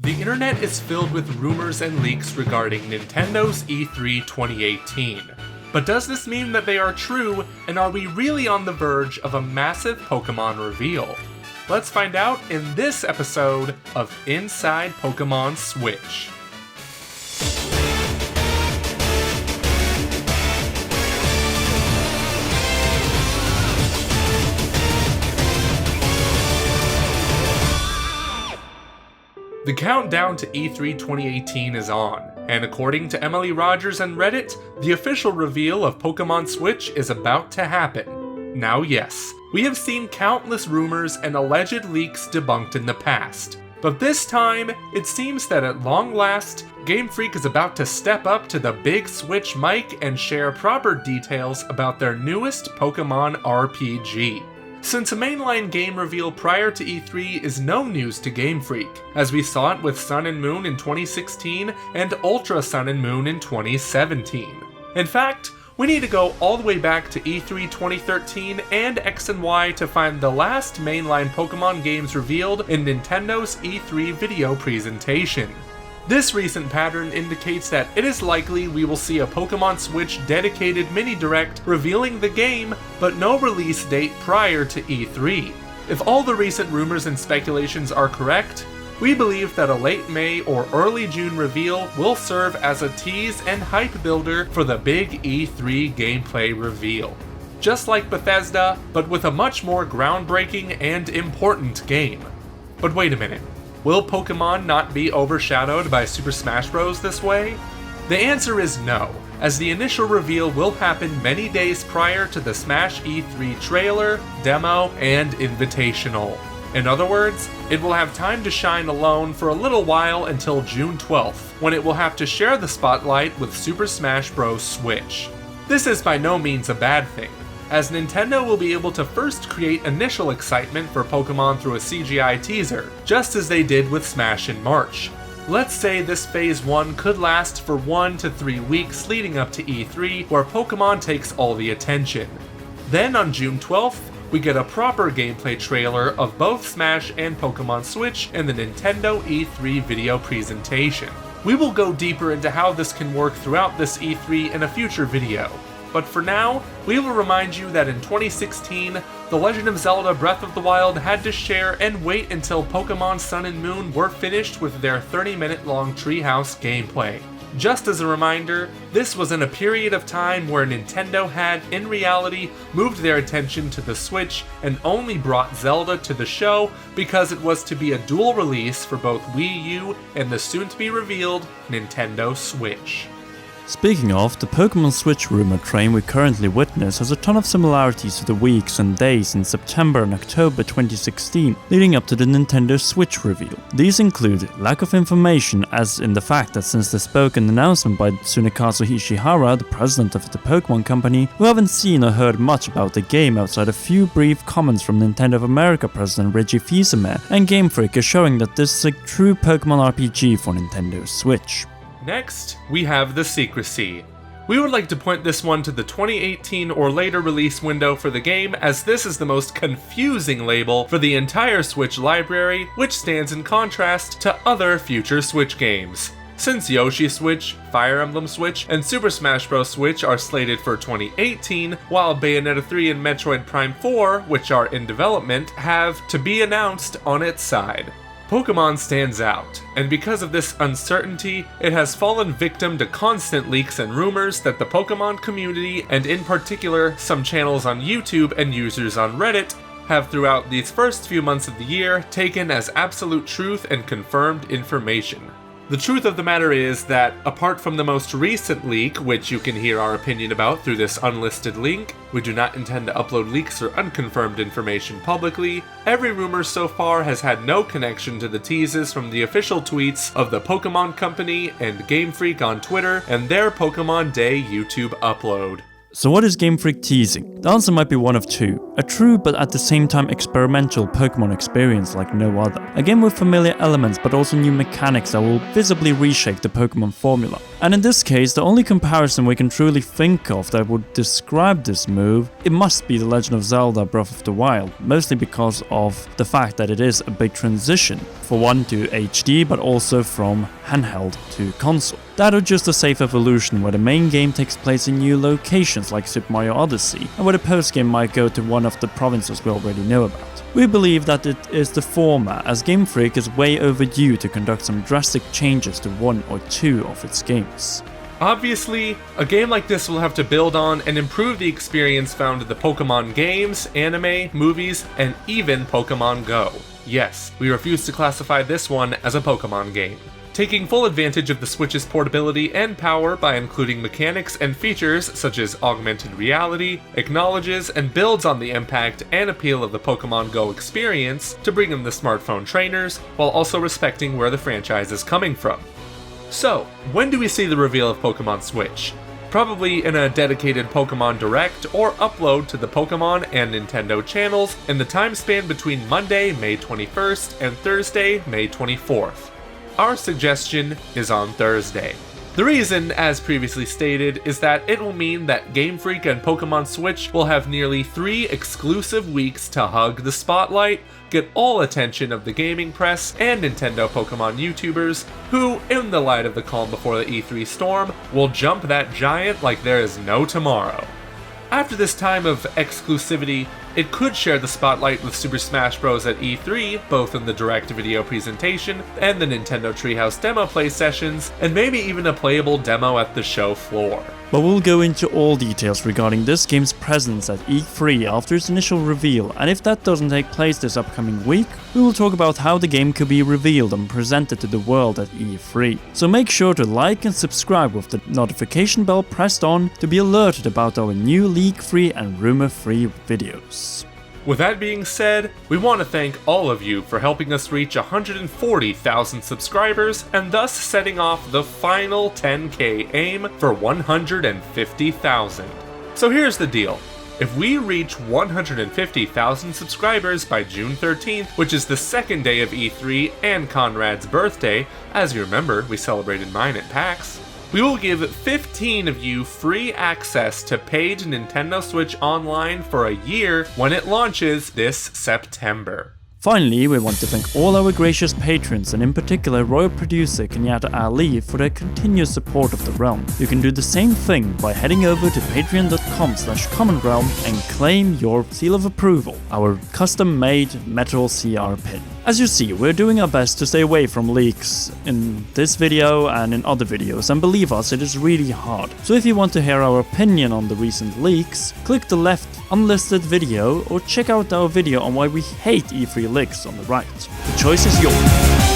The internet is filled with rumors and leaks regarding Nintendo's E3 2018. But does this mean that they are true, and are we really on the verge of a massive Pokemon reveal? Let's find out in this episode of Inside Pokemon Switch. The countdown to E3 2018 is on, and according to Emily Rogers and Reddit, the official reveal of Pokemon Switch is about to happen. Now yes, we have seen countless rumors and alleged leaks debunked in the past, but this time, it seems that at long last, Game Freak is about to step up to the big Switch mic and share proper details about their newest Pokemon RPG. Since a mainline game reveal prior to E3 is no news to Game Freak, as we saw it with Sun and Moon in 2016 and Ultra Sun and Moon in 2017. In fact, we need to go all the way back to E3 2013 and X and Y to find the last mainline Pokemon games revealed in Nintendo's E3 video presentation. This recent pattern indicates that it is likely we will see a Pokemon Switch dedicated mini-direct revealing the game, but no release date prior to E3. If all the recent rumors and speculations are correct, we believe that a late May or early June reveal will serve as a tease and hype builder for the big E3 gameplay reveal. Just like Bethesda, but with a much more groundbreaking and important game. But wait a minute. Will Pokemon not be overshadowed by Super Smash Bros. This way? The answer is no, as the initial reveal will happen many days prior to the Smash E3 trailer, demo, and invitational. In other words, it will have time to shine alone for a little while until June 12th, when it will have to share the spotlight with Super Smash Bros. Switch. This is by no means a bad thing, as Nintendo will be able to first create initial excitement for Pokemon through a CGI teaser, just as they did with Smash in March. Let's say this Phase 1 could last for 1 to 3 weeks leading up to E3, where Pokemon takes all the attention. Then on June 12th, we get a proper gameplay trailer of both Smash and Pokemon Switch in the Nintendo E3 video presentation. We will go deeper into how this can work throughout this E3 in a future video. But for now, we will remind you that in 2016, The Legend of Zelda Breath of the Wild had to share and wait until Pokemon Sun and Moon were finished with their 30-minute long treehouse gameplay. Just as a reminder, this was in a period of time where Nintendo had, in reality, moved their attention to the Switch and only brought Zelda to the show because it was to be a dual release for both Wii U and the soon-to-be-revealed Nintendo Switch. Speaking of, the Pokemon Switch rumor train we currently witness has a ton of similarities to the weeks and days in September and October 2016, leading up to the Nintendo Switch reveal. These include lack of information, as in the fact that since the spoken announcement by Tsunekazu Ishihara, the president of the Pokemon Company, we haven't seen or heard much about the game outside a few brief comments from Nintendo of America president Reggie Fils-Aimé, and Game Freak is showing that this is a true Pokemon RPG for Nintendo Switch. Next, we have the secrecy. We would like to point this one to the 2018 or later release window for the game, as this is the most confusing label for the entire Switch library, which stands in contrast to other future Switch games. Since Yoshi Switch, Fire Emblem Switch, and Super Smash Bros. Switch are slated for 2018, while Bayonetta 3 and Metroid Prime 4, which are in development, have to be announced on its side. Pokemon stands out, and because of this uncertainty, it has fallen victim to constant leaks and rumors that the Pokemon community, and in particular some channels on YouTube and users on Reddit, have throughout these first few months of the year taken as absolute truth and confirmed information. The truth of the matter is that, apart from the most recent leak, which you can hear our opinion about through this unlisted link, we do not intend to upload leaks or unconfirmed information publicly. Every rumor so far has had no connection to the teases from the official tweets of the Pokemon Company and Game Freak on Twitter and their Pokemon Day YouTube upload. So what is Game Freak teasing? The answer might be one of two. A true but at the same time experimental Pokemon experience like no other. A game with familiar elements but also new mechanics that will visibly reshape the Pokemon formula. And in this case, the only comparison we can truly think of that would describe this move, it must be The Legend of Zelda Breath of the Wild, mostly because of the fact that it is a big transition, for one to HD but also from handheld to console. That or just a safe evolution where the main game takes place in new locations like Super Mario Odyssey, and where the post-game might go to one of the provinces we already know about. We believe that it is the former, as Game Freak is way overdue to conduct some drastic changes to one or two of its games. Obviously, a game like this will have to build on and improve the experience found in the Pokemon games, anime, movies, and even Pokemon Go. Yes, we refuse to classify this one as a Pokemon game. Taking full advantage of the Switch's portability and power by including mechanics and features such as augmented reality, acknowledges and builds on the impact and appeal of the Pokemon Go experience to bring in the smartphone trainers, while also respecting where the franchise is coming from. So, when do we see the reveal of Pokemon Switch? Probably in a dedicated Pokemon Direct or upload to the Pokemon and Nintendo channels in the time span between Monday, May 21st and Thursday, May 24th. Our suggestion is on Thursday. The reason, as previously stated, is that it will mean that Game Freak and Pokemon Switch will have nearly 3 exclusive weeks to hug the spotlight, get all attention of the gaming press and Nintendo Pokemon YouTubers, who, in the light of the calm before the E3 storm, will jump that giant like there is no tomorrow. After this time of exclusivity, it could share the spotlight with Super Smash Bros. At E3, both in the direct video presentation and the Nintendo Treehouse demo play sessions, and maybe even a playable demo at the show floor. But we'll go into all details regarding this game's presence at E3 after its initial reveal, and if that doesn't take place this upcoming week, we will talk about how the game could be revealed and presented to the world at E3. So make sure to like and subscribe with the notification bell pressed on to be alerted about our new leak-free and rumor-free videos. With that being said, we want to thank all of you for helping us reach 140,000 subscribers and thus setting off the final 10K aim for 150,000. So here's the deal. If we reach 150,000 subscribers by June 13th, which is the second day of E3 and Conrad's birthday, as you remember, we celebrated mine at PAX, we will give 15 of you free access to paid Nintendo Switch Online for a year when it launches this September. Finally, we want to thank all our gracious patrons, and in particular royal producer Kenyatta Ali, for their continuous support of the realm. You can do the same thing by heading over to patreon.com/commonrealm and claim your seal of approval, our custom-made metal CR pin. As you see, we're doing our best to stay away from leaks in this video and in other videos, and believe us, it is really hard. So if you want to hear our opinion on the recent leaks, click the left unlisted video or check out our video on why we hate E3 leaks on the right. The choice is yours.